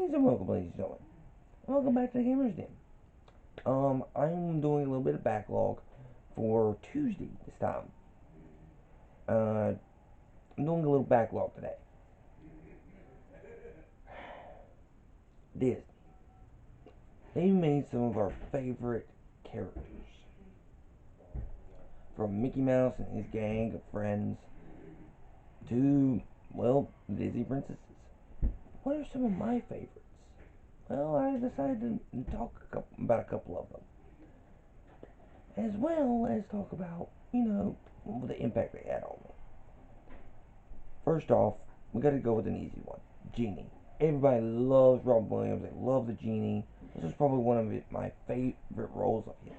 Greetings and welcome, ladies and gentlemen. Welcome back to the Gamers Den. I'm doing a little bit of backlog for Tuesday this time. Uh, I'm doing a little backlog today. Disney. They made some of our favorite characters. From Mickey Mouse and his gang of friends to, well, Disney princesses. What are some of my favorites? Well, I decided to talk about a couple of them. As well as talk about, the impact they had on me. First off, we gotta go with an easy one. Genie. Everybody loves Robin Williams. They love the Genie. This is probably one of my favorite roles of his.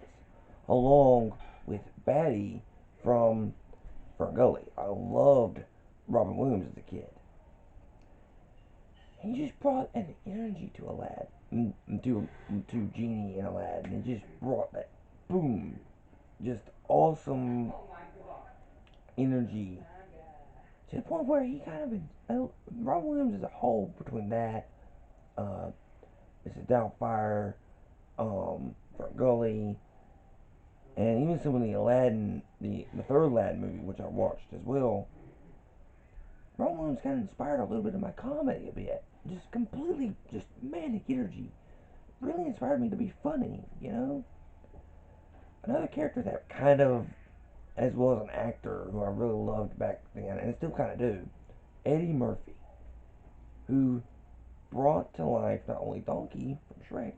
Along with Batty from Ferngully. I loved Robin Williams as a kid. He just brought an energy to Aladdin, to Genie and Aladdin. He just brought that boom, just awesome energy to the point where he kind of been Robin Williams as a whole between that, uh, Mrs. Doubtfire, for Gully, and even some of the Aladdin, the third Aladdin movie, which I watched as well. Robin Williams kind of inspired a little bit of my comedy a bit, just completely just manic energy. Really inspired me to be funny. Another character that kind of, as well as an actor who I really loved back then, and still kind of do, Eddie Murphy, who brought to life not only Donkey from Shrek,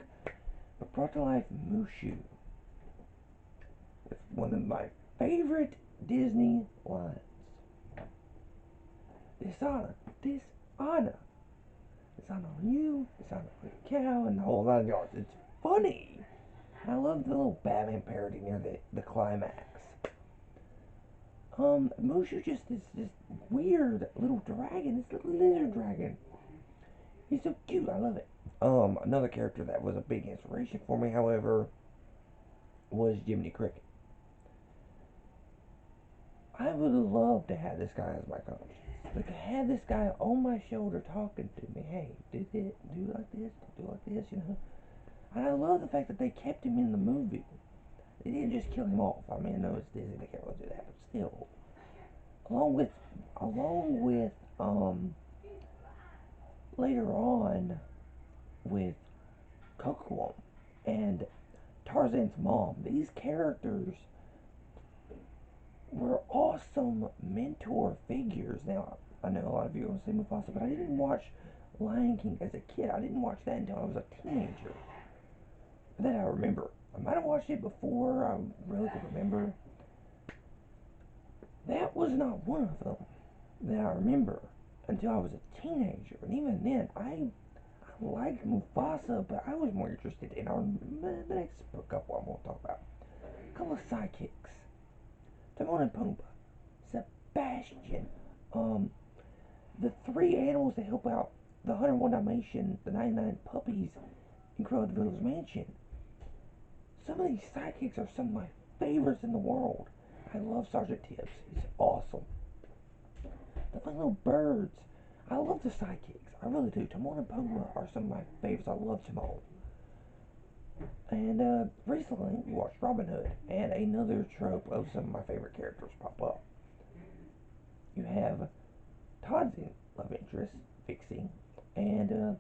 but brought to life Mushu with one of my favorite Disney lines. Dishonor, dishonor, dishonor on you, dishonor on the cow, and the whole 9 yards. It's funny. I love the little Batman parody near the climax. Mushu just is this weird little dragon, this little lizard dragon. He's so cute, I love it. Another character that was a big inspiration for me, however, was Jiminy Cricket. I would love to have this guy as my conscience. Like, to have this guy on my shoulder talking to me. Hey, do this, do like this, do like this. And I love the fact that they kept him in the movie. They didn't just kill him off. I mean, I know it's Disney, they can't really do that, but still. Along with, along with, later on, with Kocoum and Tarzan's mom, these characters were awesome mentor figures. Now, I know a lot of you are going to say Mufasa, but I didn't watch Lion King as a kid. I didn't watch that until I was a teenager. That I remember. I might have watched it before. I really can remember. That was not one of them that I remember until I was a teenager. And even then, I liked Mufasa, but I was more interested in the next couple I'm going to talk about. A couple of sidekicks. Timon and Pumbaa. Sebastian. Um, the three animals that help out the 101 Dalmatian, the 99 puppies in Cruella de Vil's mansion. Some of these sidekicks are some of my favorites in the world. I love Sergeant Tibbs. He's awesome. The funny little birds. I love the sidekicks. I really do. Timon and Pumbaa are some of my favorites. I love Timon. And recently we watched Robin Hood, and another trope of some of my favorite characters pop up. You have Todd's love interest, Vixie, and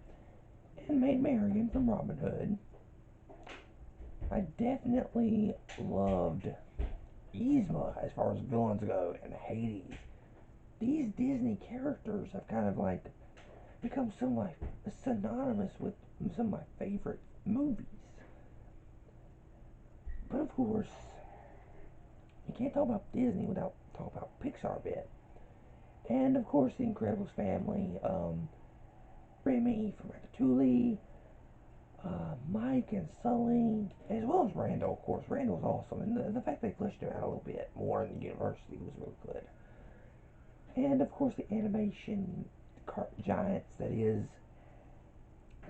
Maid Marian from Robin Hood. I definitely loved Yzma as far as villains go, and Hades. These Disney characters have kind of like become some like synonymous with some of my favorite movies. But of course, you can't talk about Disney without talking about Pixar a bit. And of course, the Incredibles family, Remy from Ratatouille, Mike and Sully, as well as Randall, of course. Randall's awesome, and the fact they fleshed him out a little bit more in the university was really good. And of course, the animation giants that is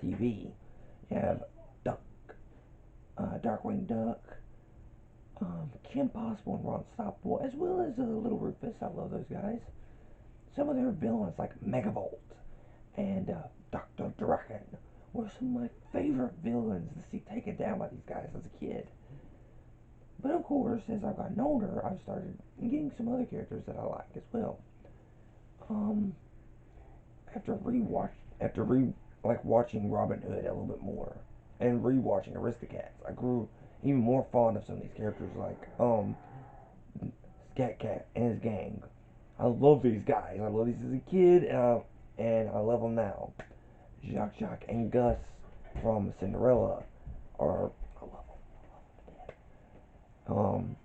TV. You have Duck, Darkwing Duck, Kim Possible and Ron Stoppable, as well as Little Rufus. I love those guys. Some of their villains like Megavolt and Dr. Draken some of my favorite villains to see taken down by these guys as a kid. But of course, as I've gotten older, I've started getting some other characters that I like as well. Um, after like watching Robin Hood a little bit more and rewatching Aristocats, I grew even more fond of some of these characters like Scat Cat and his gang. I love these guys. I love these as a kid, and I love them now. Jacques Jacques and Gus from Cinderella are I love them.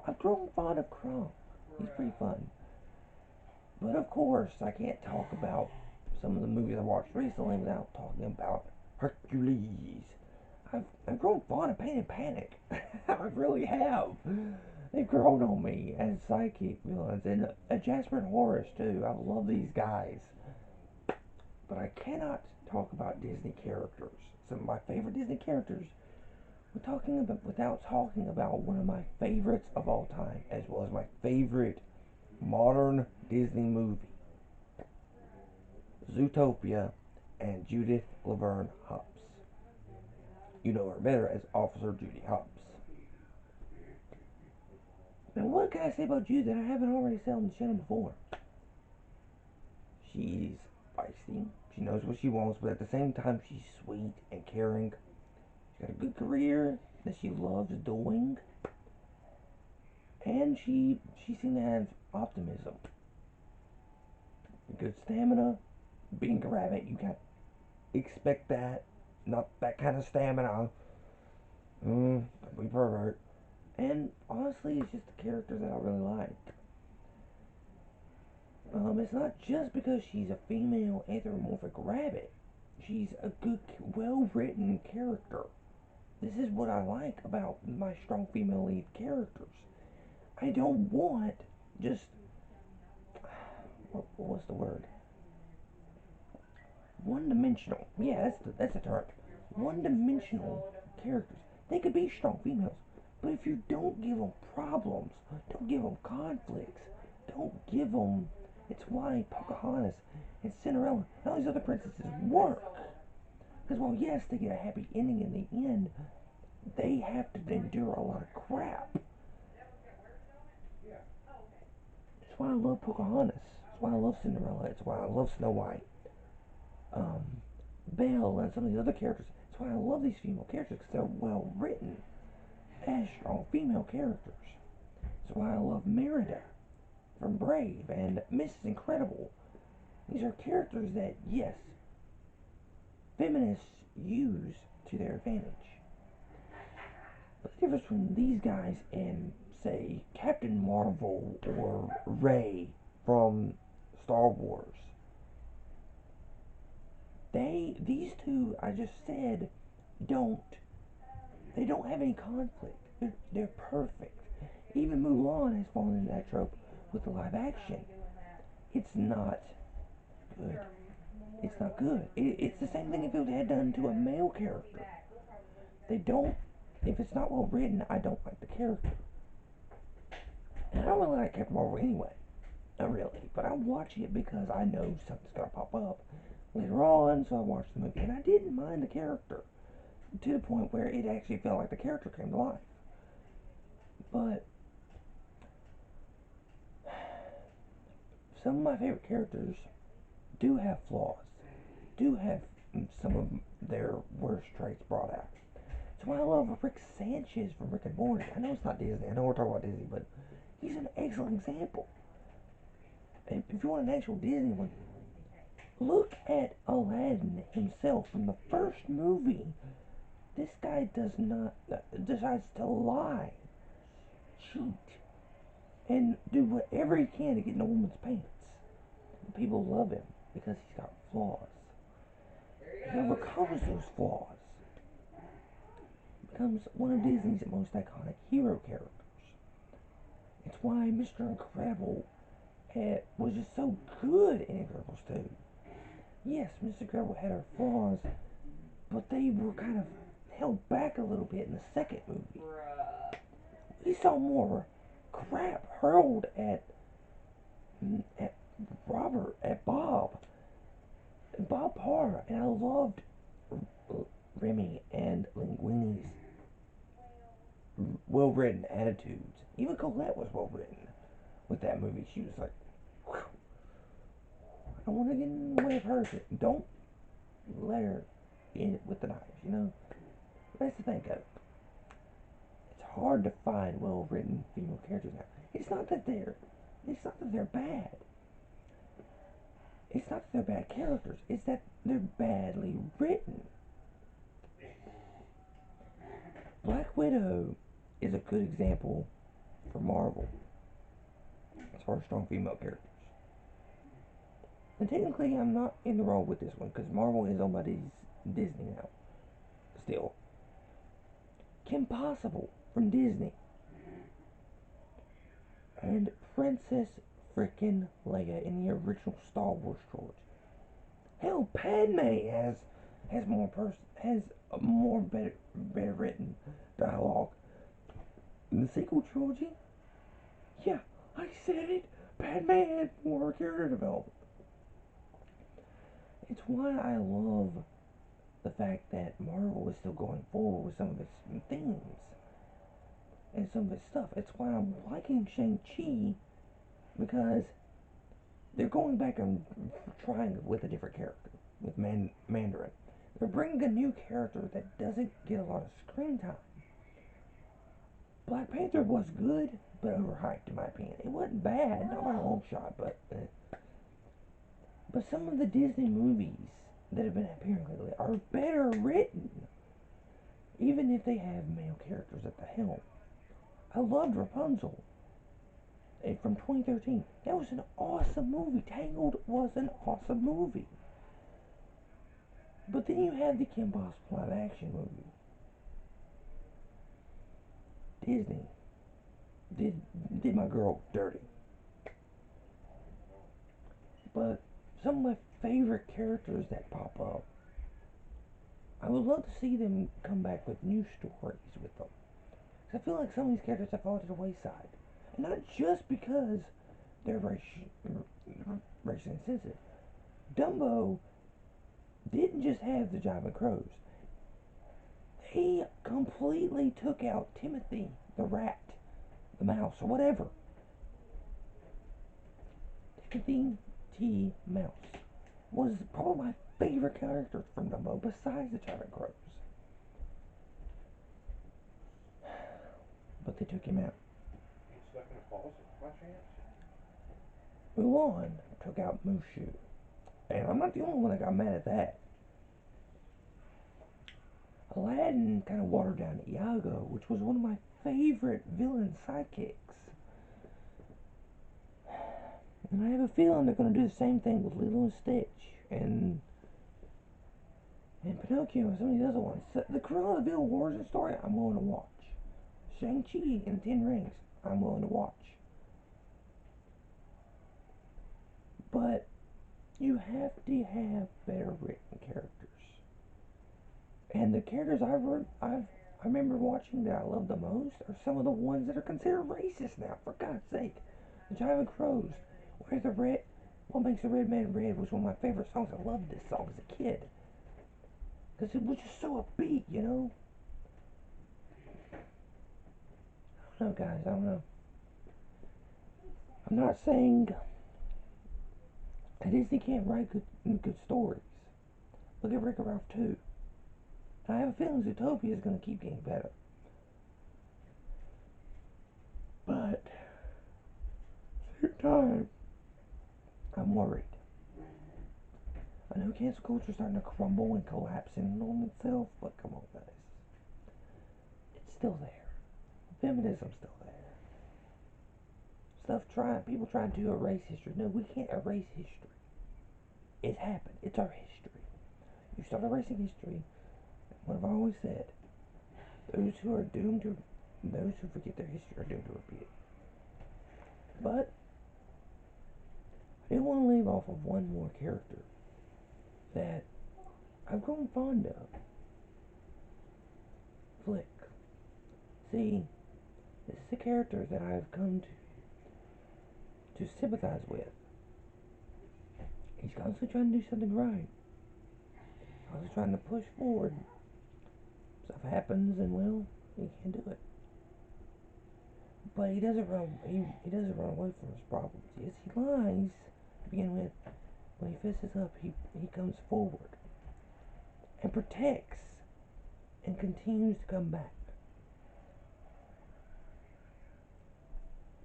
I've grown fond of Kronk. He's pretty fun. But of course, I can't talk about some of the movies I watched recently without talking about Hercules. I've grown fond of Pain and Panic. I really have. They've grown on me as psychic villains, and Jasper and Horace too. I love these guys. But I cannot talk about Disney characters. Some of my favorite Disney characters without talking about one of my favorites of all time, as well as my favorite modern Disney movie, Zootopia, and Judith Laverne Hobbs. You know her better as Officer Judy Hopps. Now, what can I say about Judy that I haven't already said on the channel before? She's feisty. She knows what she wants, but at the same time, she's sweet and caring. She's got a good career that she loves doing, and she seems to have optimism, good stamina. Being a rabbit, you got expect that, not that kind of stamina. Don't be pervert. And honestly, it's just the character that I really like. It's not just because she's a female anthropomorphic rabbit. She's a good, well-written character. This is what I like about my strong female lead characters. I don't want just what's the word? One-dimensional. Yeah, that's the term. One-dimensional characters. They could be strong females, but if you don't give them problems, don't give them conflicts, don't give them. It's why Pocahontas and Cinderella and all these other princesses work. Because while yes, they get a happy ending in the end, they have to endure a lot of crap. That's why I love Pocahontas. That's why I love Cinderella. It's why I love Snow White. Um, Belle and some of these other characters. That's why I love these female characters because they're well written as strong female characters. That's why I love Merida from Brave and Mrs. Incredible. These are characters that, yes, feminists use to their advantage. But the difference between these guys and, say, Captain Marvel or Rey from Star Wars, these two I just said don't they don't have any conflict. They're perfect. Even Mulan has fallen into that trope with the live action. It's not good. It's not good. It's the same thing if it had done to a male character. They don't. If it's not well written, I don't like the character. And I don't really like Captain Marvel anyway. Not really. But I watch it because I know something's gonna pop up later on, so I watched the movie. And I didn't mind the character to the point where it actually felt like the character came to life. But some of my favorite characters do have flaws, do have some of their worst traits brought out. That's why I love Rick Sanchez from Rick and Morty. I know it's not Disney. I know we're talking about Disney, but he's an excellent example. And if you want an actual Disney one, look at Aladdin himself from the first movie. This guy does not decides to lie, cheat, and do whatever he can to get in a woman's pants. And people love him because he's got flaws. He overcomes those flaws. Becomes one of Disney's most iconic hero characters. It's why Mr. Incredible was just so good in Incredibles 2. Yes, Mr. Incredible had her flaws, but they were kind of held back a little bit in the second movie. We saw more crap hurled at Robert, at Bob, Bob Parr, and I loved Remy and Linguini's well written attitudes. Even Colette was well written with that movie. She was like, I don't want to get in the way of her. Don't let her in with the knives. That's the thing. It's hard to find well written female characters now. It's not that they're. It's not that they're bad. It's not that they're bad characters. It's that they're badly written. Black Widow is a good example for Marvel as far as strong female characters. And technically, I'm not in the wrong with this one because Marvel is owned by Disney now. Still, Kim Possible from Disney and Princess frickin' Leia in the original Star Wars trilogy. Hell, Padme has a more better written dialogue in the sequel trilogy. Yeah, I said it. Padme had more character development. It's why I love the fact that Marvel is still going forward with some of its themes and some of its stuff. It's why I'm liking Shang-Chi because they're going back and trying with a different character, with Mandarin. They're bringing a new character that doesn't get a lot of screen time. Black Panther was good, but overhyped in my opinion. It wasn't bad, not by a long shot, but but some of the Disney movies that have been appearing lately are better written, even if they have male characters at the helm. I loved Rapunzel from 2013. That was an awesome movie. Tangled was an awesome movie. But then you have the Kim Possible live action movie. Disney did my girl dirty. But some of my favorite characters that pop up, I would love to see them come back with new stories with them. Because I feel like some of these characters have fallen to the wayside. And not just because they're racially insensitive. Dumbo didn't just have the Java Crows. They completely took out Timothy, the rat, the mouse, or whatever. Timothy T. Mouse was probably my favorite character from Dumbo besides the Java Crows. But they took him out. You stuck in a closet by chance? Mulan took out Mushu. And I'm not the only one that got mad at that. Aladdin kind of watered down Iago, which was one of my favorite villain sidekicks. And I have a feeling they're going to do the same thing with Lilo and Stitch and Pinocchio and some of these other ones. So the Cruella de Vil origin story, I'm willing to watch. Shang-Chi and the Ten Rings, I'm willing to watch. But you have to have better written characters. And the characters I remember watching that I love the most are some of the ones that are considered racist now, for God's sake. The Jive Crows, Where's the Red? What Makes the Red Man Red was one of my favorite songs. I loved this song as a kid. Because it was just so upbeat. I don't know, guys, I don't know. I'm not saying that Disney can't write good stories. Look at Wreck-It Ralph 2. And I have a feeling Zootopia is going to keep getting better. But, at the same time, I'm worried. I know cancel culture is starting to crumble and collapse in on itself, but come on, guys. It's still there. Feminism's still there. People trying to erase history. No, we can't erase history. It's happened. It's our history. You start erasing history, what have I always said? Those who forget their history are doomed to repeat it. But, I do want to leave off of one more character that I've grown fond of. Flick. See, this is a character that I've come to sympathize with. He's constantly trying to do something right. I was trying to push forward. Stuff happens, and well, he can't do it. But he doesn't run. He doesn't run away from his problems. Yes, he lies to begin with. When he fesses up, he comes forward and protects and continues to come back.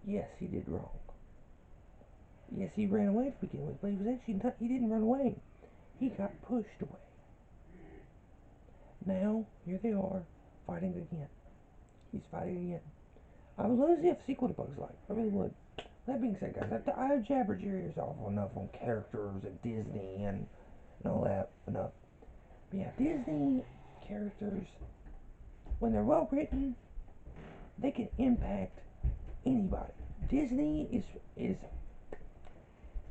Yes, he did wrong. Yes, he ran away to begin with, but he was actually not, he didn't run away. He got pushed away. Now, here they are, fighting again. He's fighting again. I would love to see a sequel to Bugs Life. I really would. That being said, guys, I've jabbered your ears off enough on characters and Disney and all that enough. But yeah, Disney characters, when they're well written, they can impact anybody. Disney is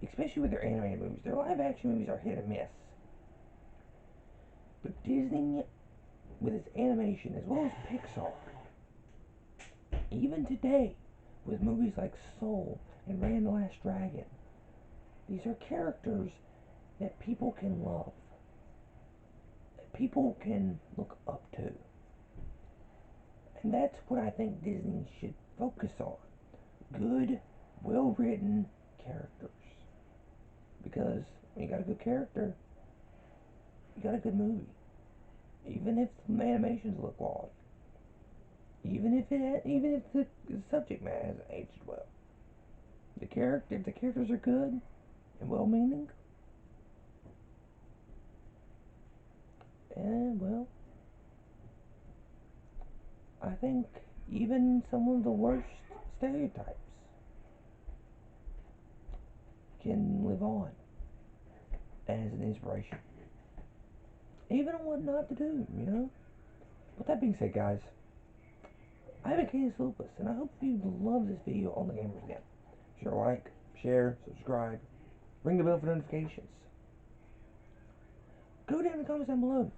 especially with their animated movies. Their live action movies are hit and miss. But Disney, with its animation as well as Pixar, even today, with movies like Soul and Ray and the Last Dragon, these are characters that people can love, that people can look up to. And that's what I think Disney should focus on. Good, well written characters. Because when you got a good character, you got a good movie. Even if the animations look off. Even if the subject matter hasn't aged well. If the characters are good and well meaning, and well, I think even some of the worst stereotypes can live on as an inspiration. Even on what not to do, you know? With that being said, guys, I'm Candace Lupus, and I hope you love this video on the Gamers Den. Sure, like, share, subscribe, ring the bell for notifications. Go down in the comments down below.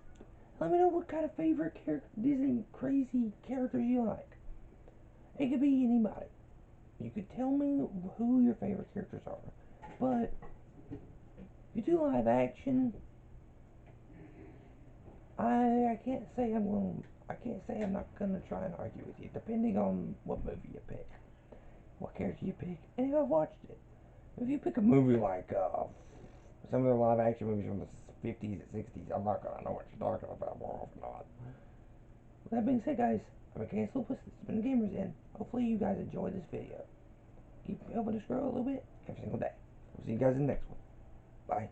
Let me know what kind of favorite Disney crazy characters you like. It could be anybody. You could tell me who your favorite characters are. But if you do live action, I can't say I'm not gonna try and argue with you, depending on what movie you pick, what character you pick, and if I've watched it. If you pick a movie like some of the live action movies from the 50s and 60s, I'm not gonna know what you're talking about more often than not. With that being said, guys, I'm Candace Lupus. This has been the Gamers Den. Hopefully you guys enjoyed this video. Keep helping us grow a little bit every single day. We'll see you guys in the next one. Bye.